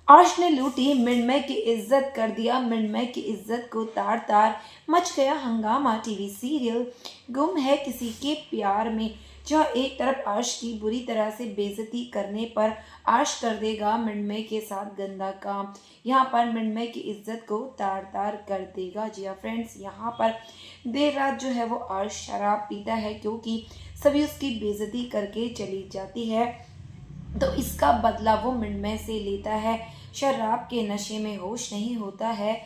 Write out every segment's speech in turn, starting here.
अर्श ने लूटी मृण्मय की इज्जत, कर दिया मृण्मय की इज्जत को तार तार। मच गया हंगामा टीवी सीरियल गुम है किसी के प्यार में, जहाँ एक तरफ अर्श की बुरी तरह से बेइज्जती करने पर अर्श कर देगा मृण्मय के साथ गंदा काम, यहाँ पर मृण्मय की इज्जत को तार तार कर देगा। जी हाँ फ्रेंड्स, यहाँ पर देर रात जो है वो अर्श शराब पीता है, क्योंकि सभी उसकी बेइज्जती करके चली जाती है, तो इसका बदला वो मृण्मय से लेता है। शराब के नशे में होश नहीं होता है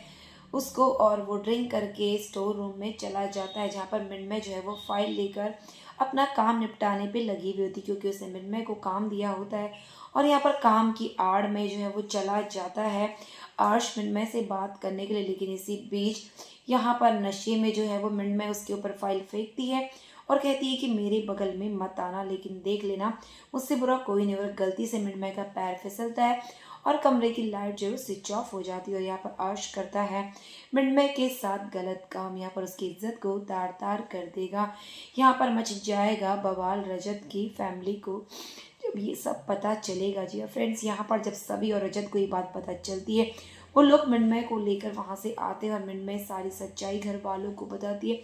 उसको, और वो ड्रिंक करके स्टोर रूम में चला जाता है, जहाँ पर मृण्मय जो है वो फाइल लेकर अपना काम निपटाने पे लगी हुई होती, क्योंकि उसने मृण्मय को काम दिया होता है। और यहाँ पर काम की आड़ में जो है वो चला जाता है अर्श मृण्मय से बात करने के लिए, लेकिन इसी बीच यहाँ पर नशे में जो है वो मृण्मय उसके ऊपर फाइल फेंकती है और कहती है कि मेरे बगल में मत आना, लेकिन देख लेना मुझसे बुरा कोई नहीं। और गलती से मृण्मय का पैर फिसलता है और कमरे की लाइट जो है स्विच ऑफ हो जाती है, और यहाँ पर अर्श करता है मृण्मय के साथ गलत काम, यहाँ पर उसकी इज्जत को तार तार कर देगा। यहाँ पर मच जाएगा बवाल रजत की फैमिली को जब ये सब पता चलेगा। जी फ्रेंड्स, यहाँ पर जब सभी और रजत को ये बात पता चलती है, वो लोग मृण्मय को लेकर वहाँ से आते हैं और मृण्मय सारी सच्चाई घर वालों को बताती है।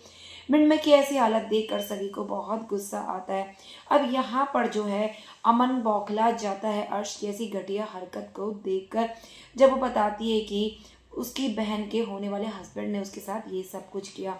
मृण्मय की ऐसी हालत देखकर सभी को बहुत गुस्सा आता है। अब यहाँ पर जो है अमन बौखला जाता है अर्श की ऐसी घटिया हरकत को देखकर, जब वो बताती है कि उसकी बहन के होने वाले हस्बैंड ने उसके साथ ये सब कुछ किया।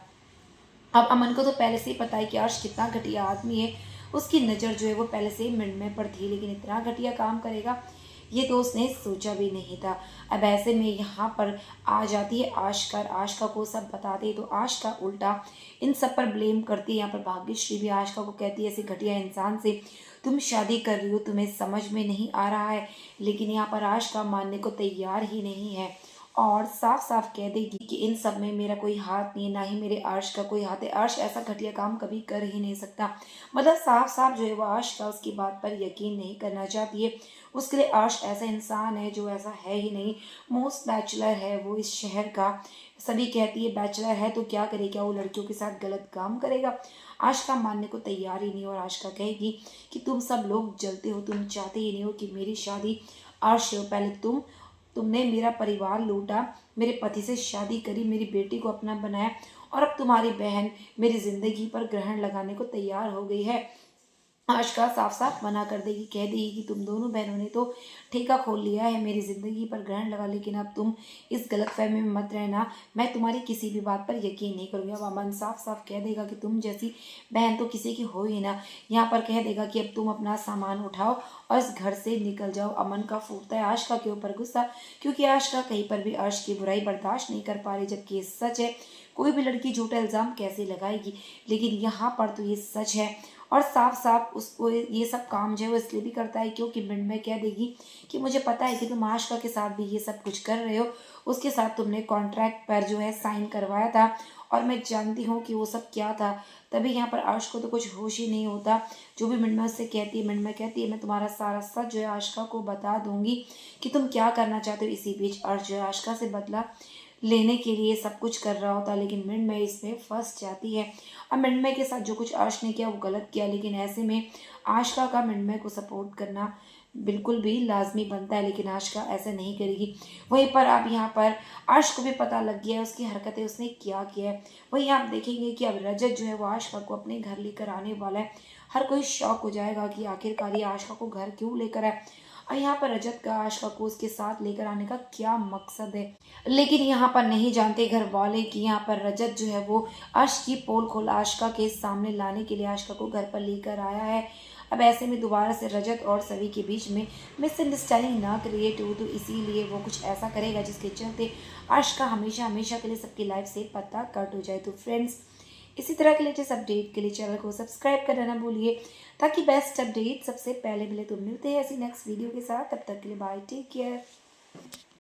अब अमन को तो पहले से ही पता है कि अर्श कितना घटिया आदमी है, उसकी नज़र जो है वो पहले से ही मृण्मय पर थी, लेकिन इतना घटिया काम करेगा ये तो उसने सोचा भी नहीं था। अब ऐसे में यहाँ पर आ जाती है आशका, आशका को सब बताते तो आशका उल्टा इन सब पर ब्लेम करती है। यहाँ पर भाग्यश्री भी आशका को कहती है ऐसे घटिया इंसान से तुम शादी कर रही हो, तुम्हें समझ में नहीं आ रहा है, लेकिन यहाँ पर आशका मानने को तैयार ही नहीं है और साफ साफ कह देगी कि इन सब में मेरा कोई हाथ नहीं है, ना ही मेरे अर्श का कोई हाथ है, अर्श ऐसा घटिया काम कभी कर ही नहीं सकता। मतलब साफ साफ जो है वो अर्श का उसकी बात पर यकीन नहीं करना चाहती है। उसके लिए अर्श ऐसा इंसान है जो ऐसा है ही नहीं, मोस्ट बैचलर है वो इस शहर का। सभी कहती है बैचलर है तो क्या करे, क्या वो लड़कियों के साथ गलत काम करेगा। आशका मानने को तैयार ही नहीं, और आशका कहेगी कि तुम सब लोग जलते हो, तुम चाहते ही नहीं हो कि मेरी शादी अर्श हो। पहले तुमने मेरा परिवार लूटा, मेरे पति से शादी करी, मेरी बेटी को अपना बनाया, और अब तुम्हारी बहन मेरी जिंदगी पर ग्रहण लगाने को तैयार हो गई है। आशका साफ साफ मना कर देगी, कह देगी कि तुम दोनों बहनों ने तो ठेका खोल लिया है मेरी ज़िंदगी पर ग्रहण लगा, लेकिन अब तुम इस गलतफहमी में मत रहना, मैं तुम्हारी किसी भी बात पर यकीन नहीं करूँगी। अब अमन साफ साफ कह देगा कि तुम जैसी बहन तो किसी की हो ही ना। यहाँ पर कह देगा कि अब तुम अपना सामान उठाओ और इस घर से निकल जाओ। अमन का फूटता है आशका के ऊपर गुस्सा, क्योंकि आशका कहीं पर भी अर्श की बुराई बर्दाश्त नहीं कर पा रही, जबकि ये सच है। कोई भी लड़की झूठा इल्ज़ाम कैसे लगाएगी, लेकिन यहाँ पर तो ये सच है। और साफ साफ उसको ये सब काम जो है वो इसलिए भी करता है क्योंकि मृण्मय कह देगी कि मुझे पता है कि तुम आशका के साथ भी ये सब कुछ कर रहे हो, उसके साथ तुमने कॉन्ट्रैक्ट पर जो है साइन करवाया था, और मैं जानती हूँ कि वो सब क्या था। तभी यहाँ पर अर्श को तो कुछ होश ही नहीं होता। जो भी मृण्मय उससे कहती है, मृण्मय कहती है मैं तुम्हारा सारा सच जो है आशका को बता दूंगी कि तुम क्या करना चाहते हो। इसी बीच अर्श जो है आशका से बदला लेने के लिए सब कुछ कर रहा होता, लेकिन मृण्मय इसमें फंस जाती है। अब मृण्मय के साथ जो कुछ अर्श ने किया वो गलत किया, लेकिन ऐसे में आशका का मृण्मय को सपोर्ट करना बिल्कुल भी लाजमी बनता है, लेकिन आशका ऐसा नहीं करेगी। वहीं पर अब यहाँ पर अर्श को भी पता लग गया है उसकी हरकतें, उसने क्या किया है। वहीं आप देखेंगे कि अब रजत जो है वो आशका को अपने घर लेकर आने वाला है। हर कोई शॉक हो जाएगा कि आखिरकार ये आशका को घर क्यों लेकर आए, और यहाँ पर रजत का आशका को उसके साथ लेकर आने का क्या मकसद है। लेकिन यहाँ पर नहीं जानते घर वाले कि यहाँ पर रजत जो है वो अर्श की पोल खोल आशका के सामने लाने के लिए आशका को घर पर लेकर आया है। अब ऐसे में दोबारा से रजत और सभी के बीच में मिसअंडरस्टैंडिंग ना क्रिएट हो, तो इसीलिए वो कुछ ऐसा करेगा जिसके चलते आशका हमेशा हमेशा के लिए सबकी लाइफ से पता कट हो जाए। तो फ्रेंड्स, इसी तरह के लेटेस्ट अपडेट के लिए चैनल को सब्सक्राइब करना ना भूलिए, ताकि बेस्ट अपडेट सबसे पहले मिले। तो मिलते हैं ऐसी नेक्स्ट वीडियो के साथ, तब तक के लिए बाय, टेक केयर।